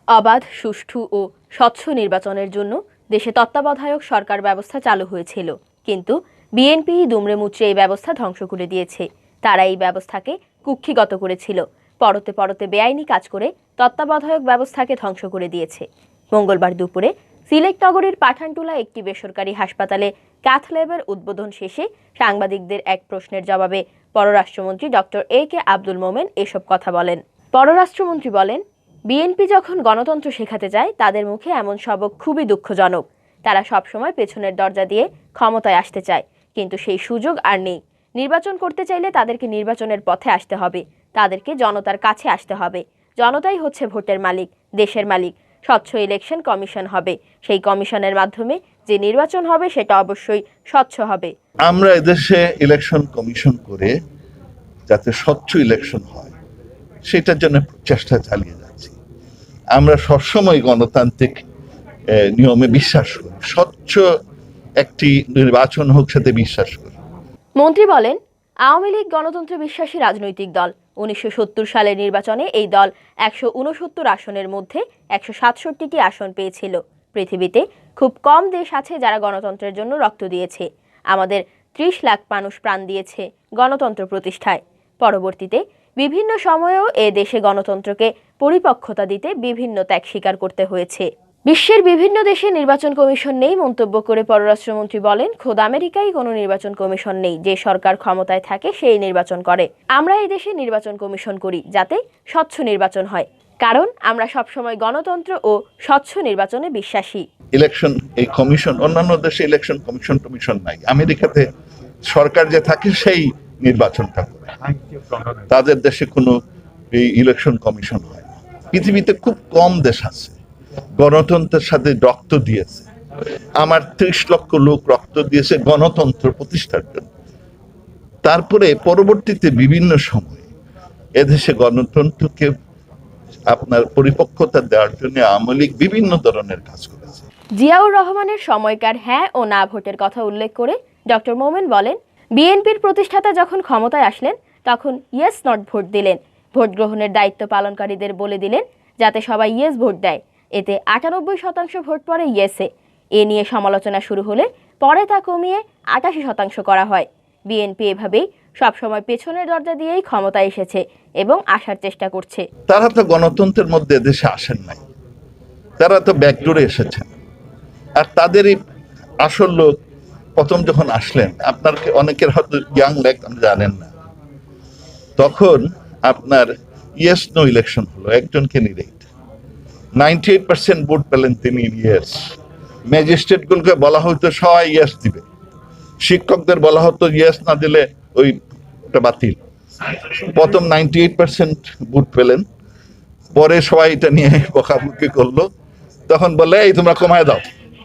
অবাধ, সুষ্ঠু ও স্বচ্ছ নির্বাচনের জন্য দেশে তত্ত্বাবধায়ক সরকার ব্যবস্থা চালু হয়েছিল, কিন্তু বিএনপি দুমড়ে মুচড়ে এই ব্যবস্থা ধ্বংস করে দিয়েছে। তারা এই ব্যবস্থাকে কুক্ষিগত করেছিল, পরতে পরতে বেআইনি কাজ করে তত্ত্বাবধায়ক ব্যবস্থাকে ধ্বংস করে দিয়েছে। মঙ্গলবার দুপুরে সিলেট নগরীর পাঠানটুলা একটি বেসরকারি হাসপাতালে ক্যাথ ল্যাবের উদ্বোধন শেষে সাংবাদিকদের এক প্রশ্নের জবাবে পররাষ্ট্রমন্ত্রী ডক্টর আব্দুল মুমান এসব কথা বলেন। পররাষ্ট্রমন্ত্রী বলেন, বিএনপি যখন গণতন্ত্র শেখাতে চায় তাদের মুখে এমন সবক খুবই দুঃখজনক। তারা সবসময় পেছনের দরজা দিয়ে ক্ষমতায় আসতে চায়, কিন্তু সেই সুযোগ আর নেই। নির্বাচন করতে চাইলে তাদেরকে নির্বাচনের পথে আসতে হবে, তাদেরকে জনতার কাছে আসতে হবে। জনতাই হচ্ছে ভোটের মালিক, দেশের মালিক। স্বচ্ছ ইলেকশন কমিশন হবে, সেই কমিশনের মাধ্যমে যে নির্বাচন হবে সেটা অবশ্যই স্বচ্ছ হবে। আমরা এদেশে ইলেকশন কমিশন করে যাতে স্বচ্ছ ইলেকশন হয় সেটার জন্য চেষ্টা চালিয়ে যাচ্ছি। আমরা সবসময় গণতান্ত্রিক নিয়মে বিশ্বাস করি, স্বচ্ছ একটি নির্বাচন হোক সাথে বিশ্বাস করি। মন্ত্রী বলেন, আওয়ামী লীগ গণতন্ত্রে বিশ্বাসী রাজনৈতিক দল। 1970 সালের নির্বাচনে এই দল 169 আসনের মধ্যে 167টি আসন পেয়েছিল। পৃথিবীতে খুব কম দেশ আছে যারা গণতন্ত্রের জন্য রক্ত দিয়েছে। আমাদের 30 লাখ মানুষ প্রাণ দিয়েছে গণতন্ত্র প্রতিষ্ঠায়। পরবর্তীতে বিভিন্ন সময়েও এ দেশে গণতন্ত্রকে পরিপক্কতা দিতে বিভিন্ন ত্যাগ স্বীকার করতে হয়েছে। বিশ্বের বিভিন্ন দেশে নির্বাচন কমিশন নেই মন্তব্য করে পররাষ্ট্রমন্ত্রী বলেন, খোদ আমেরিকায় কোনো নির্বাচন কমিশন নেই। যে সরকার ক্ষমতায় থাকে সেই নির্বাচন করে। আমরা এই দেশে নির্বাচন কমিশন করি যাতে স্বচ্ছ নির্বাচন হয়, কারণ আমরা সবসময় গণতন্ত্র ও স্বচ্ছ নির্বাচনে বিশ্বাসী। ইলেকশন এই কমিশন, অন্যান্য দেশে ইলেকশন কমিশন নাই। আমেরিকাতে সরকার যে থাকে সেই নির্বাচনটা করে, তাদের দেশে কোনো এই ইলেকশন কমিশন হয় না। পৃথিবীতে খুব কম দেশ আছে গণতন্ত্রের সাথে রক্ত দিয়েছে। আমার 30 লক্ষ লোক রক্ত দিয়েছে গণতন্ত্র প্রতিষ্ঠার জন্য। তারপরে পরবর্তীতে বিভিন্ন সময়ে এদেশে গণতন্ত্রকে আপনার পরিপক্কতা দেওয়ার জন্য আওয়ামী লীগ বিভিন্ন ধরনের কাজ করেছে। জিয়াউর রহমানের সময়কার হ্যাঁ ও না ভোটের কথা উল্লেখ করে ডক্টর মোমেন বলেন, বিএনপির প্রতিষ্ঠাতা যখন ক্ষমতায় আসলেন তখন ইয়েস নট ভোট দিলেন। ভোট গ্রহণের দায়িত্ব পালনকারীদের বলে দিলেন যাতে সবাই ইয়েস ভোট দেয়। এতে 98% ভোট পড়ে ইয়েসে। এ নিয়ে সমালোচনা শুরু হলে পরে তা কমিয়ে 88% করা হয়। বিএনপি এভাবেই সবসময় পেছনের দরজা দিয়েই ক্ষমতায় এসেছে এবং আসার চেষ্টা করছে। তারা তো গণতন্ত্রের মধ্যে দেশে আসেন নাই, তারা তো ব্যাকডোরে এসেছেন। আর তাদেরই আসল লোক প্রথম যখন আসলেন, আপনার অনেকের হয়তো ইয়াং লেগ জানেন না, তখন আপনার ইয়েস নো ইলেকশন হলো, একজন ক্যান্ডিডেট 98% ভোট পেলেন তিনি ইয়েস। ম্যাজিস্ট্রেটগুলোকে বলা হতো সবাই ইয়েস দিবে, শিক্ষকদের বলা হতো ইয়েস না দিলে ওটা বাতিল। প্রথম 98% ভোট পেলেন, পরে সবাই এটা নিয়ে বকাবকি করলো, তখন বলে এই তোমরা কমায় দাও।